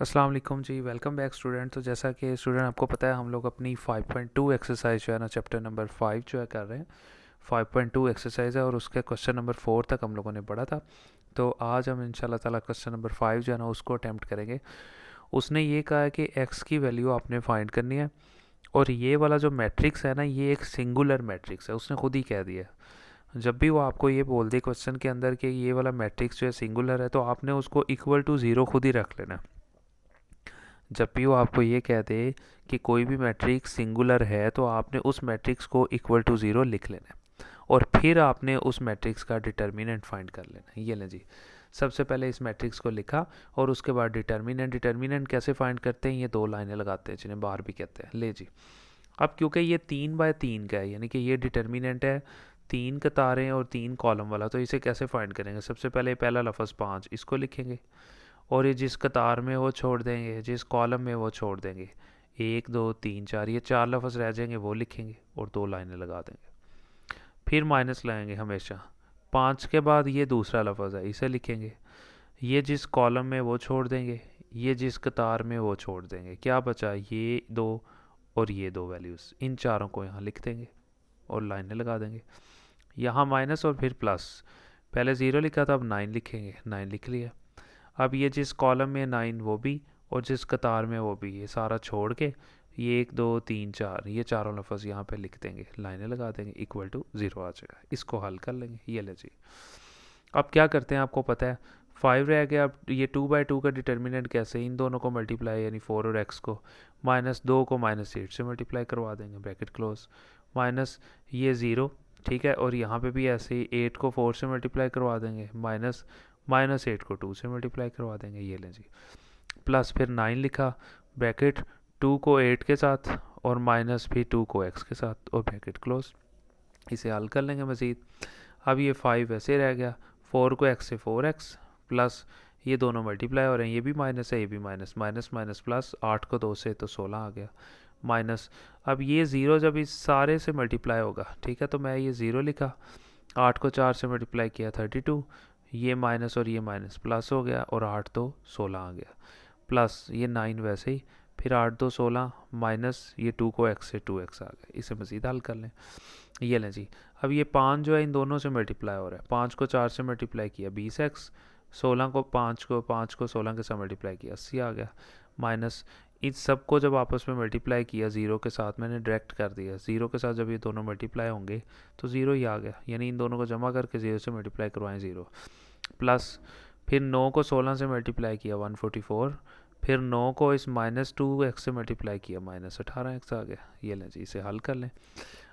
अस्सलाम वालेकुम जी। Welcome back student. तो जैसा कि स्टूडेंट आपको पता है हम लोग अपनी 5.2 एक्सरसाइज जो है ना चैप्टर नंबर 5 जो है कर रहे हैं। 5.2 एक्सरसाइज है और उसके क्वेश्चन नंबर 4 तक हम लोगों ने पढ़ा था। तो आज हम इंशाल्लाह ताला क्वेश्चन नंबर 5 जो है ना उसको अटैम्प्ट करेंगे। उसने ये कहा है कि एक्स की वैल्यू आपने फाइंड करनी है और ये वाला जो मैट्रिक्स है ना ये एक सिंगुलर मैट्रिक्स है, उसने खुद ही कह दिया है। जब भी वो आपको ये बोल दे क्वेश्चन के अंदर कि ये वाला मैट्रिक्स जो है सिंगुलर है तो आपने उसको इक्वल टू ज़ीरो खुद ही रख लेना। जब भी वो आपको ये कह दे कि कोई भी मैट्रिक्स सिंगुलर है तो आपने उस मैट्रिक्स को इक्वल टू ज़ीरो लिख लेना है और फिर आपने उस मैट्रिक्स का डिटर्मिनेंट फाइंड कर लेना है। ये लें जी, सबसे पहले इस मैट्रिक्स को लिखा और उसके बाद डिटर्मिनेंट कैसे फाइंड करते हैं, ये दो लाइनें लगाते हैं जिन्हें बार भी कहते हैं। ले जी, अब क्योंकि ये 3 बाय 3 का है यानी कि ये डिटर्मिनेंट है 3 कतारें और 3 कॉलम वाला, तो इसे कैसे फाइंड करेंगे। सबसे पहले पहला लफ्ज़ 5 इसको लिखेंगे और ये जिस कतार में वो छोड़ देंगे, जिस कॉलम में वो छोड़ देंगे, 1 2 3 4, ये 4 लफ्ज़ रह जाएंगे वो लिखेंगे और दो लाइनें लगा देंगे। फिर माइनस लगाएंगे हमेशा, 5 के बाद ये दूसरा लफ्ज़ है इसे लिखेंगे, ये जिस कॉलम में वो छोड़ देंगे, ये जिस कतार में वो छोड़ देंगे, क्या बचा ये दो और ये दो वैल्यूज़, इन चारों को यहाँ लिख देंगे और लाइनें लगा देंगे। यहाँ माइनस और फिर प्लस, पहले ज़ीरो लिखा था अब 9 लिखेंगे, 9 लिख लिया। अब ये जिस कॉलम में 9 वो भी और जिस कतार में वो भी, ये सारा छोड़ के ये 1 2 3 4 ये चारों लफ्ज़ यहाँ पे लिख देंगे, लाइनें लगा देंगे, इक्वल टू ज़ीरो आ जाएगा। इसको हल कर लेंगे। ये ले जी, अब क्या करते हैं आपको पता है 5 रह गया। अब ये 2 बाय 2 का डिटर्मिनेंट कैसे, इन दोनों को मल्टीप्लाई यानी 4 और x को, -2 को -8 से मल्टीप्लाई करवा देंगे, ब्रैकेट क्लोज, माइनस ये ज़ीरो, ठीक है। और यहाँ पे भी ऐसे ही 8 को 4 से मल्टीप्लाई करवा देंगे, माइनस -8 को 2 से मल्टीप्लाई करवा देंगे। ये लें जी, प्लस फिर 9 लिखा, ब्रैकेट 2 को 8 के साथ और माइनस फिर 2 को x के साथ और ब्रैकेट क्लोज। इसे हल कर लेंगे मज़ीद। अब ये 5 ऐसे रह गया, 4 को x से 4x प्लस ये दोनों मल्टीप्लाई हो रहे हैं, ये भी माइनस है ये भी माइनस, माइनस माइनस प्लस, 8 को 2 से तो 16 आ गया, माइनस। अब ये ज़ीरो जब इस सारे से मल्टीप्लाई होगा, ठीक है, तो मैं ये ज़ीरो लिखा, 8 को 4 से मल्टीप्लाई किया 32, ये माइनस और ये माइनस प्लस हो गया और 8 तो 16 आ गया, प्लस ये 9 वैसे ही, फिर 8 2 16 माइनस ये 2 को x से 2x आ गया। इसे मज़ीद हल कर लें। ये लें जी, अब ये 5 जो है इन दोनों से मल्टीप्लाई हो रहा है, 5 को 4 से मल्टीप्लाई किया 20x, 16 को 5 को 16 के साथ मल्टीप्लाई किया 80 आ गया, माइनस इन सबको जब आपस में मल्टीप्लाई किया ज़ीरो के साथ, मैंने डायरेक्ट कर दिया ज़ीरो के साथ, जब ये दोनों मल्टीप्लाई होंगे तो ज़ीरो ही आ गया, यानी इन दोनों को जमा करके ज़ीरो से मल्टीप्लाई करवाएं ज़ीरो, प्लस फिर 9 को 16 से मल्टीप्लाई किया 144, फिर 9 को इस -2x से मल्टीप्लाई किया -18x आ गया। ये लें जी, इसे हल कर लें।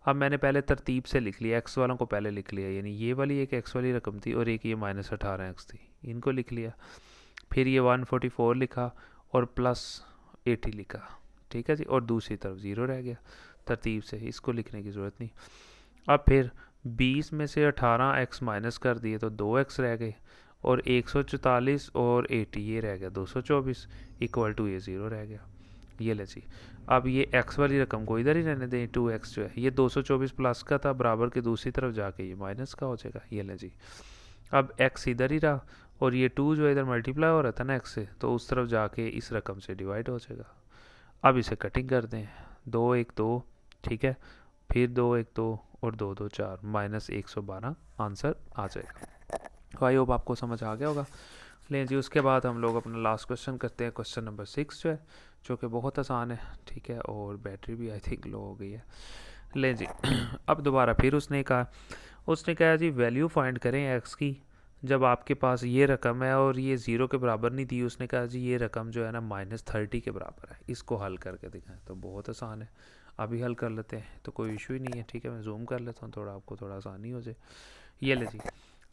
अब मैंने पहले तरतीब से लिख लिया, एक्स वालों को पहले लिख लिया, यानी ये वाली एक एक्स वाली रकम थी और एक ये -18x थी, इनको लिख लिया। फिर ये 144 लिखा और प्लस 80 लिखा, ठीक है जी, और दूसरी तरफ ज़ीरो रह गया तरतीब से, इसको लिखने की ज़रूरत नहीं। अब फिर 20 में से 18x माइनस कर दिए तो 2x रह गए और 144 और 80 ये रह गया 224, इक्वल टू ये ज़ीरो रह गया। ये ले जी, अब ये x वाली रकम को इधर ही रहने दें, 2x जो है ये 224 प्लस का था, बराबर के दूसरी तरफ जाके ये माइनस का हो जाएगा। ये ले जी, अब x इधर ही रहा और ये 2 जो इधर मल्टीप्लाई हो रहा था ना x से, तो उस तरफ जाके इस रकम से डिवाइड हो जाएगा। अब इसे कटिंग कर दें, 2 1 2, ठीक है, फिर 2 1 2 और 2 2 4, -112 आंसर आ जाएगा। आई होप आपको समझ आ गया होगा। लें जी, उसके बाद हम लोग अपना लास्ट क्वेश्चन करते हैं, क्वेश्चन नंबर 6 जो है, जो कि बहुत आसान है, ठीक है, और बैटरी भी आई थिंक लो हो गई है। लें जी अब दोबारा फिर उसने कहा जी वैल्यू फाइंड करें एक्स की जब आपके पास ये रकम है और ये ज़ीरो के बराबर नहीं दी। उसने कहा जी ये रकम जो है ना -30 के बराबर है, इसको हल करके दिखाएं। तो बहुत आसान है, अभी हल कर लेते हैं, तो कोई इशू ही नहीं है, ठीक है। मैं जूम कर लेता हूँ थोड़ा, आपको थोड़ा आसानी हो जाए। ये ले जी,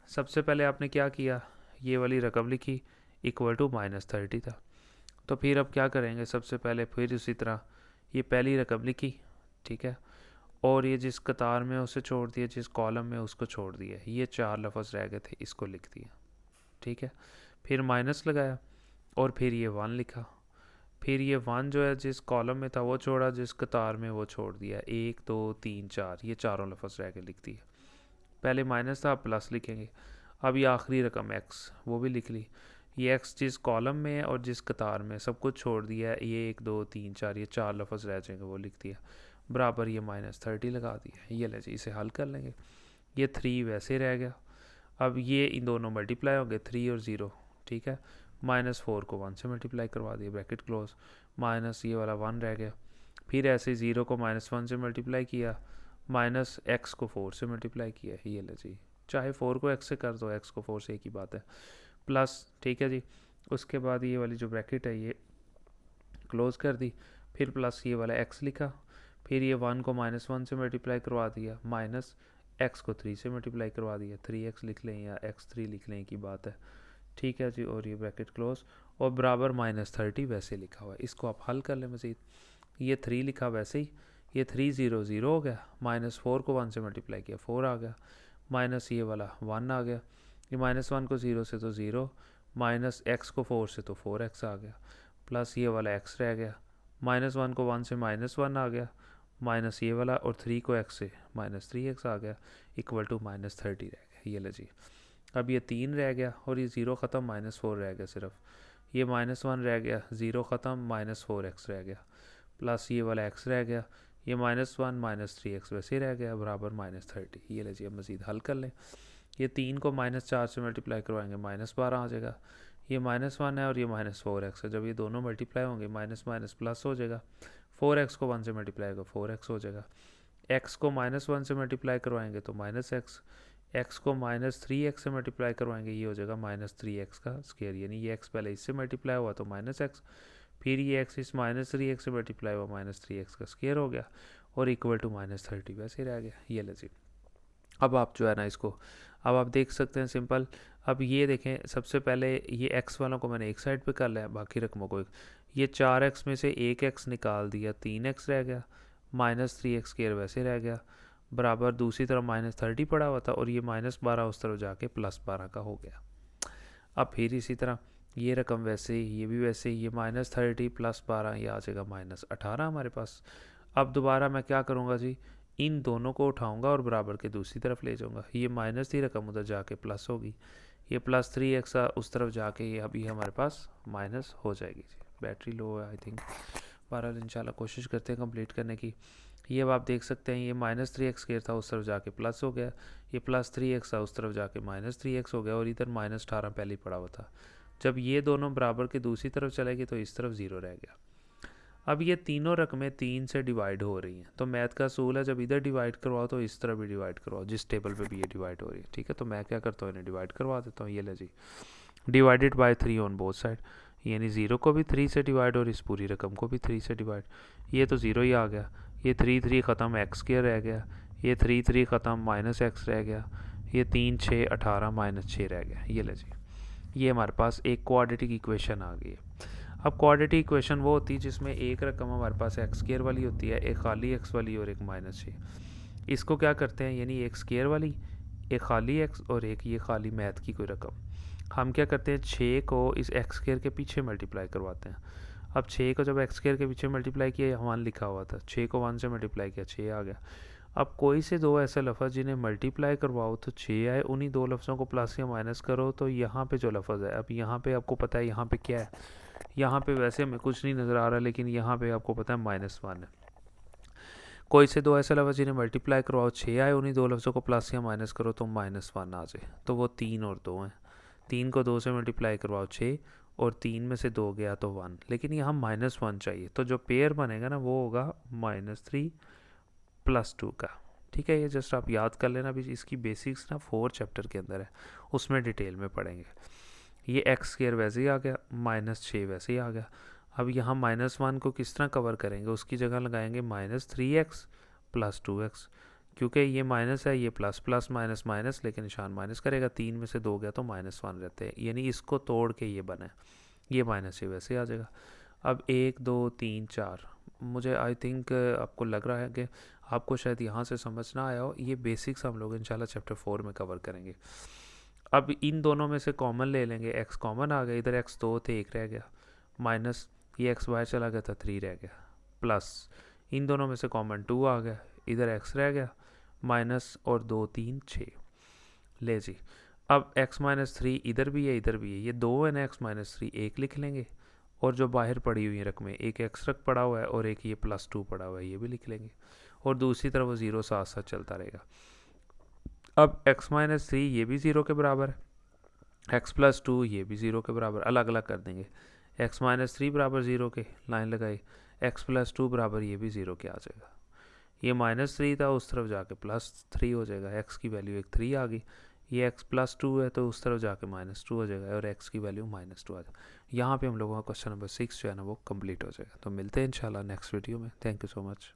सबसे पहले आपने क्या किया, ये वाली रकम लिखी, इक्वल टू -30 था। तो फिर अब क्या करेंगे, सबसे पहले फिर उसी तरह ये पहली रकम लिखी, ठीक है, और ये जिस कतार में उसे छोड़ दिया, जिस कॉलम में उसको छोड़ दिया, ये 4 लफ्ज़ रह गए थे, इसको लिख दिया, ठीक है। फिर माइनस लगाया और फिर ये 1 लिखा, फिर ये 1 जो है जिस कॉलम में था वो छोड़ा, जिस कतार में वो छोड़ दिया, 1 2 3 4 ये चारों लफ्ज़ रह के लिख दिए। पहले माइनस था, अब प्लस लिखेंगे। अब ये आखिरी रकम x वो भी लिख ली, ये एक्स जिस कॉलम में है और जिस कतार में सब कुछ छोड़ दिया है, ये 1 2 3 4 ये 4 लफ्ज़ रह जाएंगे, वो लिख दिया, बराबर ये -30 लगा दिया। ये ले जी, इसे हल कर लेंगे। ये 3 वैसे रह गया। अब ये इन दोनों मल्टीप्लाई होंगे, 3 और 0, ठीक है। -4 को 1 से मल्टीप्लाई करवा दिया, ब्रैकेट क्लोज, माइनस ये वाला 1 रह गया। फिर ऐसे 0 को -1 से मल्टीप्लाई किया, माइनस एक्स को 4 से मल्टीप्लाई किया। ये ले जी, चाहे 4 को एक्स से कर दो, एक्स को 4 से एक ही बात है, प्लस, ठीक है जी। उसके बाद ये वाली जो ब्रैकेट है ये क्लोज कर दी, फिर प्लस ये वाला एक्स लिखा, फिर ये 1 को -1 से मल्टीप्लाई करवा दिया, माइनस एक्स को 3 से मल्टीप्लाई करवा दिया, 3x लिख लें या x3 लिख लें की बात है, ठीक है जी। और ये ब्रैकेट क्लोज और बराबर -30 वैसे लिखा हुआ है। इसको आप हल कर लें मज़ीद। ये 3 लिखा वैसे ही, ये 3 0 0 हो गया, -4 को 1 से मल्टीप्लाई किया 4 आ गया, माइनस ये वाला 1 आ गया, ये -1 को 0 से तो 0, माइनस एक्स को 4 से तो 4x आ गया, प्लस ये वाला x रह गया, -1 को 1 से -1 आ गया, माइनस ये वाला और 3 को x से -3x आ गया, इक्वल टू -30 रह गया। ये ले जी, अब ये 3 रह गया और ये 0 ख़त्म, -4 रह गया सिर्फ, ये -1 रह गया, 0 ख़त्म, -4x रह गया, प्लस ये वाला x रह गया, ये -1 -3x वैसे रह गया, बराबर -30। ये ले जी, अब मज़ीद हल कर लें। ये 3 को -4 से मल्टीप्लाई करवाएंगे, -12 आ जाएगा, ये -1 है और ये -4x है, जब ये दोनों मल्टीप्लाई होंगे माइनस माइनस प्लस हो जाएगा, 4x को 1 से मल्टीप्लाई होगा 4x हो जाएगा, x को -1 से मल्टीप्लाई करवाएंगे तो -x, x को -3x से मल्टीप्लाई करवाएंगे, ये हो जाएगा -3x का स्क्वायर, यानी ये x पहले इससे मल्टीप्लाई हुआ तो -x, फिर ये x इस -3x से मल्टीप्लाई हुआ -3x का स्क्वायर हो गया और इक्वल टू -30 वैसे रह गया। ये ले जी, अब आप जो है ना इसको, अब आप देख सकते हैं सिंपल। अब ये देखें, सबसे पहले ये x वालों को मैंने एक साइड पे कर लिया, बाकी रकमों को ये 4x में से एक x निकाल दिया, 3x रह गया, -3x स्क्वायर वैसे रह गया, बराबर दूसरी तरफ -30 पड़ा हुआ था और ये -12 उस तरफ जाके +12 का हो गया। अब फिर इसी तरह ये रकम वैसे ही, ये भी वैसे ही, ये -30 +12 ये आ जाएगा -18 हमारे पास। अब दोबारा मैं क्या करूँगा जी, इन दोनों को उठाऊंगा और बराबर के दूसरी तरफ ले जाऊंगा, ये माइनस थी रकम उधर जाके प्लस होगी, ये +3x उस तरफ जाके ये अभी हमारे पास माइनस हो जाएगी जी। बैटरी लो है आई थिंक, बहरहाल इंशाल्लाह कोशिश करते हैं कंप्लीट करने की। ये अब आप देख सकते हैं, ये -3x स्क्वायर था उस तरफ जाके प्लस हो गया, ये +3x था उस तरफ जाके -3x हो गया और इधर -18 पहले ही पड़ा हुआ था। जब ये दोनों बराबर के दूसरी तरफ चलेगी तो इस तरफ 0 रह गया। अब ये तीनों रकमें 3 से डिवाइड हो रही हैं, तो मैथ का असूल है जब इधर डिवाइड करवाओ तो इस तरह भी डिवाइड करवाओ, जिस टेबल पे भी ये डिवाइड हो रही है, ठीक है। तो मैं क्या करता हूँ, इन्हें डिवाइड करवा देता हूँ। ये ले जी, divided by 3 on both side, यानी 0 को भी 3 से डिवाइड और इस पूरी रकम को भी 3 से डिवाइड। ये तो 0 ही आ गया, ये 3 3 ख़त्म, एक्स स्क्वायर रह गया, ये 3 3 ख़त्म, -x रह गया, ये 3 6 18 -6 रह गया। ये ले जी, ये हमारे पास एक क्वाड्रेटिक इक्वेशन आ गई है। अब क्वाड्रेटिक इक्वेशन वो होती है जिसमें एक रकम हमारे पास एक्स स्क्वायर वाली होती है, एक खाली एक्स वाली और एक -6। इसको क्या करते हैं, यानी एक स्क्वायर वाली, एक खाली एक्स और एक ये खाली मैथ की कोई रकम, हम क्या करते हैं 6 को इस एक्स स्क्वायर के पीछे मल्टीप्लाई करवाते हैं। अब 6 को जब एक्स स्क्वायर के पीछे मल्टीप्लाई किया, 1 लिखा हुआ था, 6 को 1 से मल्टीप्लाई किया 6 आ गया। अब कोई से दो ऐसे लफ्ज़ जिन्हें मल्टीप्लाई करवाओ तो 6 आए, उन्हीं दो लफ्ज़ों को प्लस या माइनस करो तो यहाँ पे जो लफ्ज़ है, अब यहाँ पे आपको पता है यहाँ पे क्या है, यहाँ पे वैसे हमें कुछ नहीं नज़र आ रहा, लेकिन यहाँ पे आपको पता है -1 है। कोई से दो ऐसे लफ्ज़ जिन्हें मल्टीप्लाई करवाओ 6 आए, उन्हीं दो लफ्ज़ों को प्लस या माइनस करो तो -1 आ जाए, तो वो 3 और 2 हैं। 3 को 2 से मल्टीप्लाई करवाओ 6 और 3 में से 2 गया तो 1, लेकिन यहाँ -1 चाहिए, तो जो पेयर बनेगा ना वो होगा -3 + 2 का, ठीक है। ये जस्ट आप याद कर लेना, भी इसकी बेसिक्स ना 4 चैप्टर के अंदर है, उसमें डिटेल में पढ़ेंगे। ये एक्स स्क्वायर वैसे ही आ गया, -6 वैसे ही आ गया। अब यहाँ -1 को किस तरह कवर करेंगे, उसकी जगह लगाएंगे -3x + 2x, क्योंकि ये माइनस है, ये प्लस प्लस माइनस माइनस, लेकिन निशान माइनस करेगा, 3 में से 2 गया तो -1 रहते हैं, यानी इसको तोड़ के ये बना है, ये -6 वैसे आ जाएगा। अब 1 2 3 4, मुझे आई थिंक आपको लग रहा है कि आपको शायद यहाँ से समझ ना आया हो, ये बेसिक्स हम लोग इंशाल्लाह चैप्टर 4 में कवर करेंगे। अब इन दोनों में से कॉमन ले लेंगे, x कॉमन आ गया, इधर x 2 थे 1 रह गया, माइनस ये x बाहर चला गया था 3 रह गया, प्लस इन दोनों में से कॉमन 2 आ गया, इधर x रह गया, माइनस और 2 3 6। ले जी, अब x-3 इधर भी है इधर भी है, ये दो है ना, x-3 एक लिख लेंगे, और जो बाहर पड़ी हुई है रकमें, एक x रक पड़ा हुआ है और एक ये +2 पड़ा हुआ है, ये भी लिख लेंगे, और दूसरी तरफ वो ज़ीरो साथ साथ चलता रहेगा। अब x-3 ये भी ज़ीरो के बराबर है, x+2 ये भी ज़ीरो के बराबर, अलग अलग कर देंगे। x-3 बराबर ज़ीरो के, लाइन लगाई, x+2 बराबर ये भी ज़ीरो के आ जाएगा। ये -3 था, उस तरफ जाके +3 हो जाएगा, x की वैल्यू एक 3 आ गई। ये x+2 है तो उस तरफ जाके -2 हो जाएगा और x की वैल्यू -2 आ जाएगा। यहाँ पे हम लोगों का क्वेश्चन नंबर 6 जो है ना वो कंप्लीट हो जाएगा। तो मिलते हैं इंशाल्लाह नेक्स्ट वीडियो में। Thank you so much.